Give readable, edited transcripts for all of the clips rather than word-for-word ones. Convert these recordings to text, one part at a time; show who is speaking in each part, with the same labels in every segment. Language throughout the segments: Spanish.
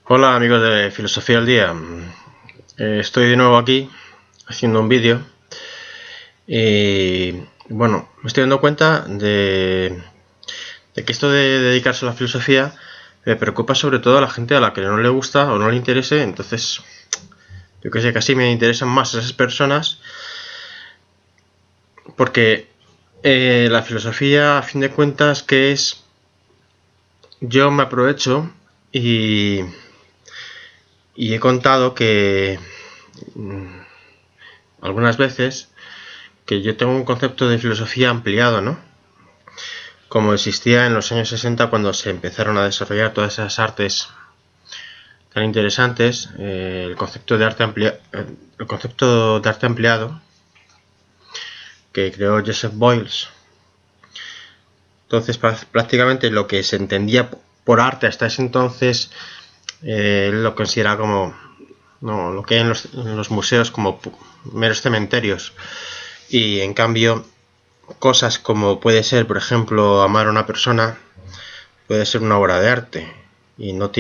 Speaker 1: Hola amigos de Filosofía al Día. Estoy de nuevo aquí haciendo un vídeo y bueno, me estoy dando cuenta de que esto de dedicarse a la filosofía me preocupa sobre todo a la gente a la que no le gusta o no le interese. Entonces yo que sé, casi me interesan más esas personas porque la filosofía, a fin de cuentas, que es, yo me aprovecho y he contado que algunas veces que yo tengo un concepto de filosofía ampliado, ¿no? Como existía en los años 60 cuando se empezaron a desarrollar todas esas artes tan interesantes, el concepto de arte ampliado que creó Joseph Boyles. Entonces, prácticamente lo que se entendía por arte hasta ese entonces, él lo considera como lo que hay en los museos como meros cementerios. Y en cambio, cosas como puede ser, por ejemplo, amar a una persona, puede ser una obra de arte y no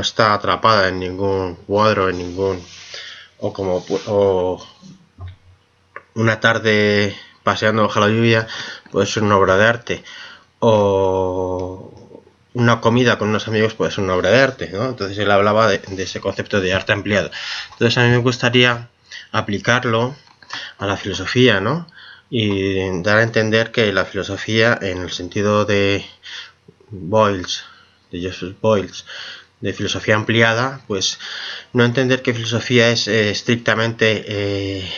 Speaker 1: está atrapada en ningún cuadro, o una tarde paseando bajo la lluvia, puede ser una obra de arte, o una comida con unos amigos puede ser una obra de arte, ¿no? Entonces él hablaba de ese concepto de arte ampliado. Entonces a mí me gustaría aplicarlo a la filosofía, ¿no? Y dar a entender que la filosofía, en el sentido de Boyles, de Joseph Boyles, de filosofía ampliada, pues no entender que filosofía es estrictamente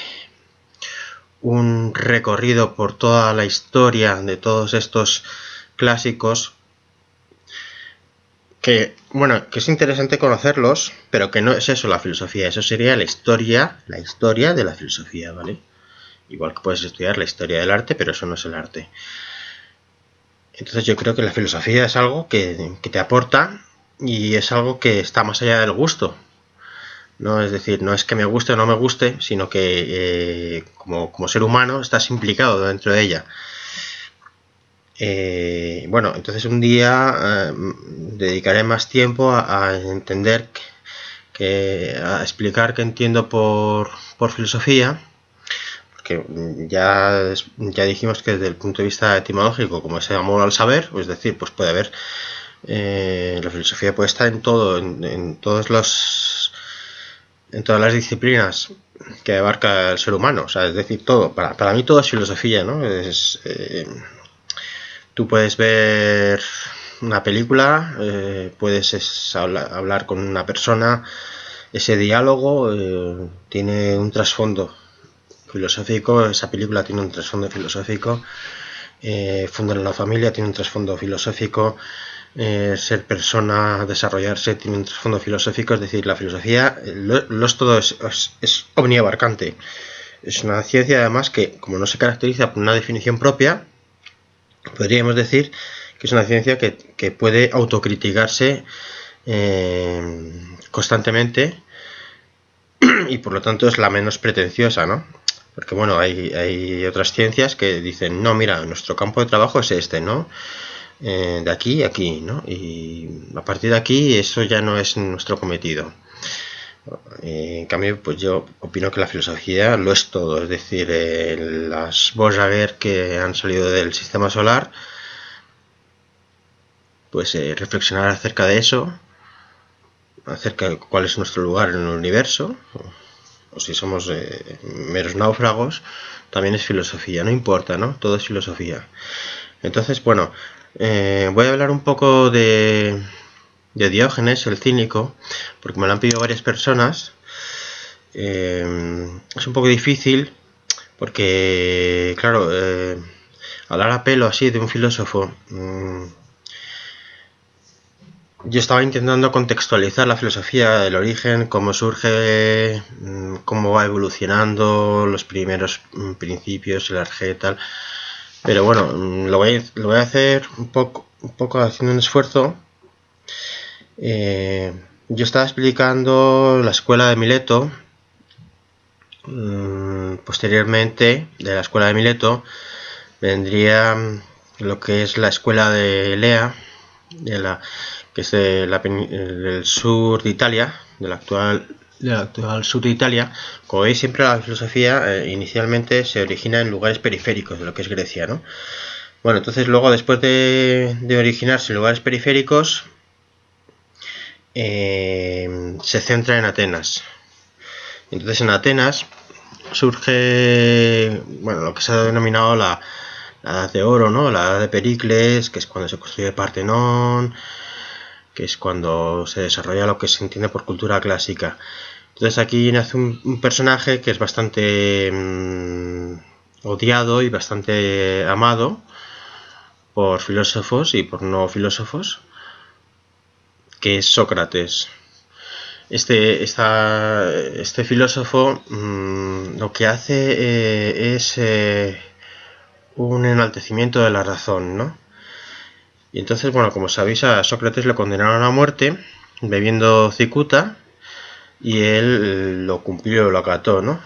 Speaker 1: un recorrido por toda la historia de todos estos clásicos, que bueno, que es interesante conocerlos, pero que no es eso la filosofía, eso sería la historia de la filosofía, ¿vale? Igual que puedes estudiar la historia del arte, pero eso no es el arte. Entonces yo creo que la filosofía es algo que te aporta y es algo que está más allá del gusto. No, es decir, no es que me guste o no me guste, sino que como ser humano estás implicado dentro de ella. Bueno, entonces un día dedicaré más tiempo a entender, a explicar qué entiendo por filosofía, porque ya dijimos que desde el punto de vista etimológico, como es el amor al saber, es decir, pues puede haber, la filosofía puede estar en todo, en todas las disciplinas que abarca el ser humano, o sea, es decir, todo. Para mí todo es filosofía, ¿no? Tú puedes ver una película, puedes hablar con una persona, ese diálogo tiene un trasfondo filosófico, esa película tiene un trasfondo filosófico, fundar una familia tiene un trasfondo filosófico, ser persona, desarrollarse tiene un trasfondo filosófico. Es decir, la filosofía todo es omniabarcante. Es una ciencia además que, como no se caracteriza por una definición propia, podríamos decir que es una ciencia que puede autocriticarse constantemente y por lo tanto es la menos pretenciosa, ¿no? Porque bueno, hay otras ciencias que dicen, no, mira, nuestro campo de trabajo es este, ¿no? De aquí a aquí, ¿no? Y a partir de aquí eso ya no es nuestro cometido. En cambio, pues yo opino que la filosofía lo es todo, es decir, las Voyager que han salido del sistema solar, pues reflexionar acerca de eso, acerca de cuál es nuestro lugar en el universo, o si somos meros náufragos, también es filosofía, no importa, ¿no? Todo es filosofía. Entonces, bueno, voy a hablar un poco de Diógenes, el cínico, porque me lo han pedido varias personas. Es un poco difícil porque, claro, hablar a pelo así de un filósofo, yo estaba intentando contextualizar la filosofía, el origen, cómo surge, cómo va evolucionando, los primeros principios, el arjé, tal. Pero bueno, lo voy a hacer un poco haciendo un esfuerzo. Yo estaba explicando la escuela de Mileto. Posteriormente, de la escuela de Mileto, vendría lo que es la escuela de Elea, que es del sur de Italia, del actual sur de Italia. Como veis, siempre la filosofía inicialmente se origina en lugares periféricos de lo que es Grecia, ¿no? Bueno, entonces luego, después de originarse en lugares periféricos, se centra en Atenas. Entonces en Atenas surge, bueno, lo que se ha denominado la Edad de Oro, ¿no? La Edad de Pericles, que es cuando se construye el Partenón, que es cuando se desarrolla lo que se entiende por cultura clásica. Entonces aquí nace un personaje que es bastante odiado y bastante amado por filósofos y por no filósofos, que es Sócrates. Este filósofo lo que hace es un enaltecimiento de la razón, ¿no? Y entonces, bueno, como sabéis, a Sócrates le condenaron a muerte bebiendo cicuta, y él lo cumplió, lo acató, ¿no?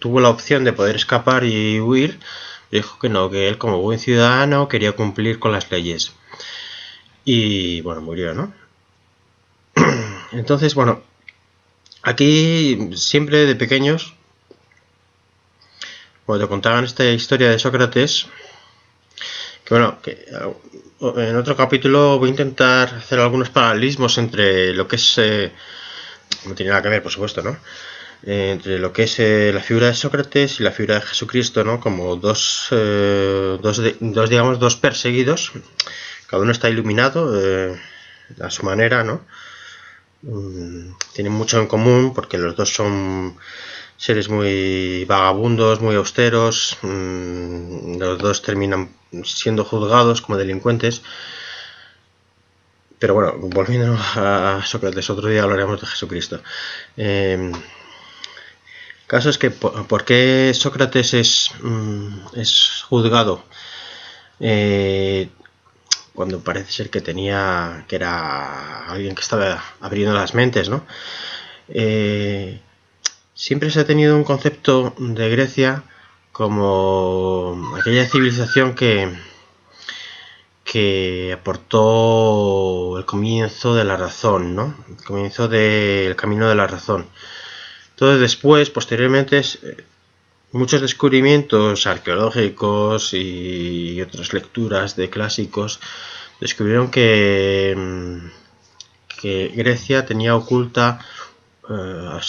Speaker 1: Tuvo la opción de poder escapar y huir, dijo que no, que él como buen ciudadano quería cumplir con las leyes. Y bueno, murió, ¿no? Entonces, bueno, aquí siempre de pequeños, cuando te contaban esta historia de Sócrates, que bueno, que en otro capítulo voy a intentar hacer algunos paralelismos entre lo que es, no tiene nada que ver, por supuesto, ¿no? Entre lo que es la figura de Sócrates y la figura de Jesucristo, ¿no? Como dos perseguidos, cada uno está iluminado a su manera, ¿no? Tienen mucho en común porque los dos son seres muy vagabundos, muy austeros. Los dos terminan siendo juzgados como delincuentes. Pero bueno, volviendo a Sócrates, otro día hablaremos de Jesucristo. El caso es que ¿por qué Sócrates es juzgado? Cuando parece ser que era alguien que estaba abriendo las mentes, ¿no? Siempre se ha tenido un concepto de Grecia como aquella civilización que aportó el comienzo de la razón, ¿no? El comienzo del camino de la razón. Entonces después, posteriormente, muchos descubrimientos arqueológicos y otras lecturas de clásicos descubrieron que Grecia tenía oculta,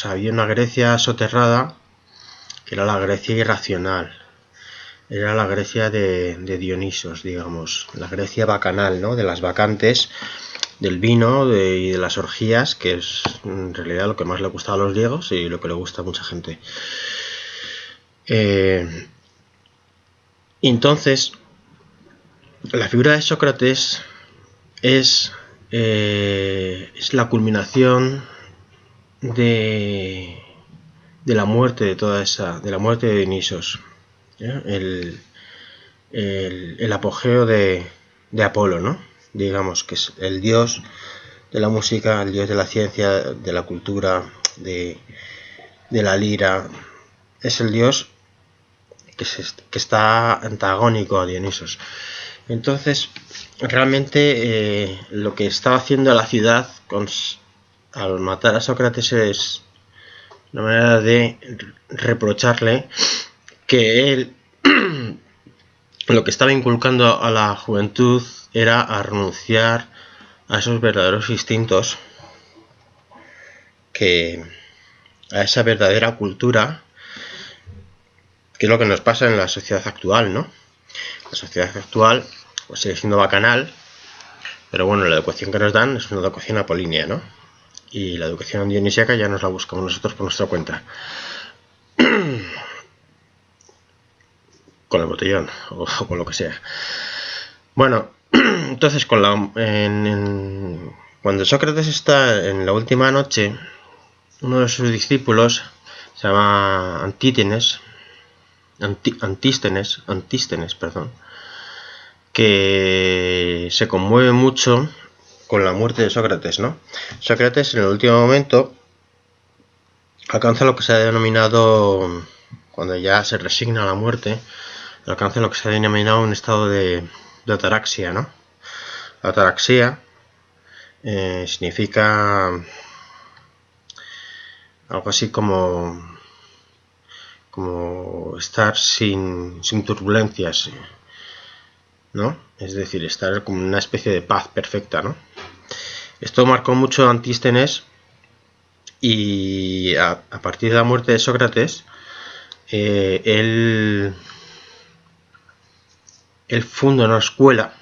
Speaker 1: había una Grecia soterrada, que era la Grecia irracional, era la Grecia de Dionisos, digamos, la Grecia bacanal, ¿no? De las bacantes, del vino y de las orgías, que es en realidad lo que más le gustaba a los griegos y lo que le gusta a mucha gente. Entonces, la figura de Sócrates es la culminación de la muerte de la muerte de Dionisos, el apogeo de Apolo, ¿no? Digamos que es el dios de la música, el dios de la ciencia, de la cultura, de la lira. Es el dios que está antagónico a Dionisos. Entonces, realmente lo que estaba haciendo la ciudad al matar a Sócrates es una manera de reprocharle que él lo que estaba inculcando a la juventud era a renunciar a esos verdaderos instintos, a esa verdadera cultura, que es lo que nos pasa en la sociedad actual, ¿no? La sociedad actual pues sigue siendo bacanal, pero bueno, la educación que nos dan es una educación apolínea, ¿no? Y la educación dionisíaca ya nos la buscamos nosotros por nuestra cuenta. Con el botellón o con lo que sea. Bueno, entonces cuando Sócrates está en la última noche, uno de sus discípulos se llama Antístenes, que se conmueve mucho con la muerte de Sócrates, ¿no? Sócrates en el último momento alcanza lo que se ha denominado, cuando ya se resigna a la muerte, alcanza lo que se ha denominado un estado de ataraxia, ¿no? Ataraxia significa algo así como estar sin turbulencias, ¿no? Es decir, estar como en una especie de paz perfecta, ¿no? Esto marcó mucho a Antístenes, y a partir de la muerte de Sócrates, él funda una escuela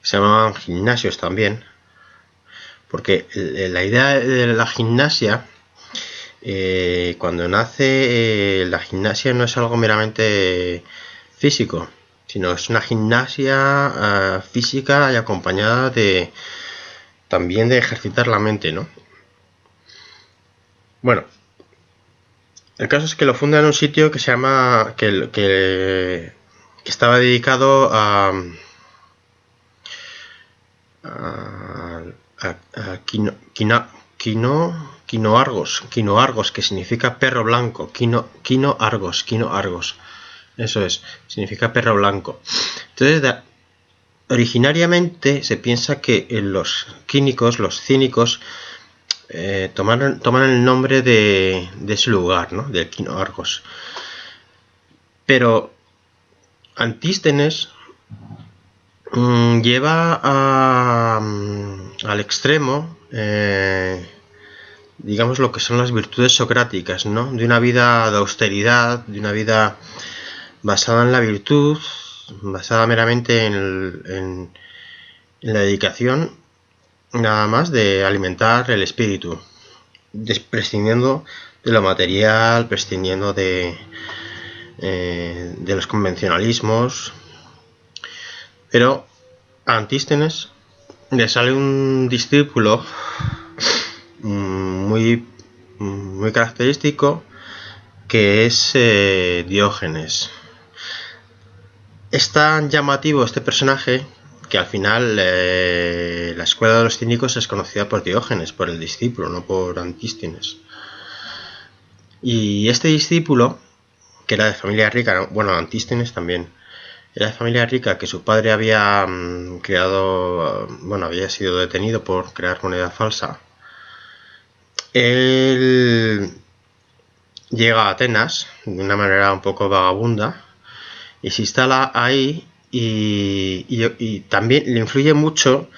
Speaker 1: que se llamaban gimnasios también, porque la idea de la gimnasia, cuando nace, la gimnasia no es algo meramente físico, sino es una gimnasia física y acompañada también de ejercitar la mente, ¿no? Bueno, el caso es que lo funda en un sitio que se llama, que estaba dedicado a Quinoargos, que significa perro blanco. Quinoargos, eso es, significa perro blanco. Entonces, originariamente se piensa que los cínicos, toman el nombre de ese lugar, ¿no? Del Quinoargos. Pero Antístenes lleva al extremo, digamos, lo que son las virtudes socráticas, ¿no? De una vida de austeridad, de una vida basada en la virtud, basada meramente en la dedicación, nada más, de alimentar el espíritu, prescindiendo de lo material, prescindiendo de los convencionalismos. Pero a Antístenes le sale un discípulo muy característico, que es Diógenes. Es tan llamativo este personaje que al final la escuela de los cínicos es conocida por Diógenes, por el discípulo, no por Antístenes. Y este discípulo, que era de familia rica, bueno, Antístenes también era de familia rica, que su padre había había sido detenido por crear moneda falsa. Él llega a Atenas de una manera un poco vagabunda y se instala ahí, y también le influye mucho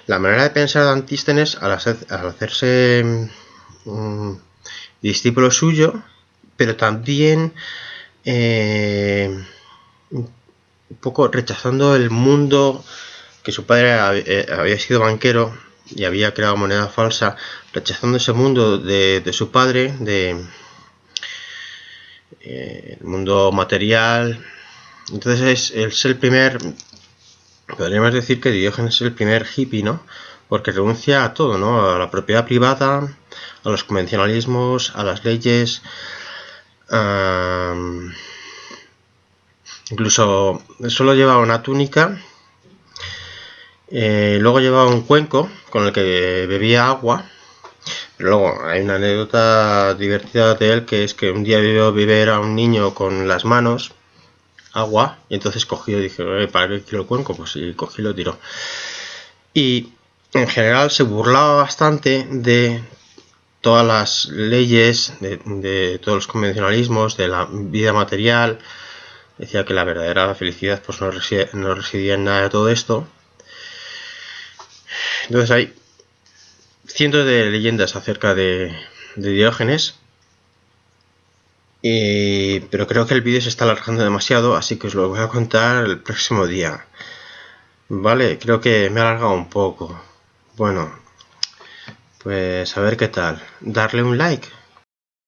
Speaker 1: la manera de pensar de Antístenes al hacerse discípulo suyo, pero también un poco rechazando el mundo, que su padre había sido banquero y había creado moneda falsa, rechazando ese mundo de su padre, el mundo material. Entonces es el primer, podríamos decir que Diógenes es el primer hippie, ¿no? Porque renuncia a todo, ¿no? A la propiedad privada, a los convencionalismos, a las leyes, incluso solo llevaba una túnica, luego llevaba un cuenco con el que bebía agua. Pero luego hay una anécdota divertida de él, que es que un día vio beber a un niño con las manos agua, y entonces cogió y dije, ¿para qué quiero el cuenco? Pues sí, cogí y lo tiró. Y en general se burlaba bastante de todas las leyes, de todos los convencionalismos, de la vida material. Decía que la verdadera felicidad pues no residía en nada de todo esto. Entonces hay cientos de leyendas acerca de Diógenes, pero creo que el vídeo se está alargando demasiado, así que os lo voy a contar el próximo día. Vale, creo que me he alargado un poco. Bueno, pues a ver qué tal. Darle un like.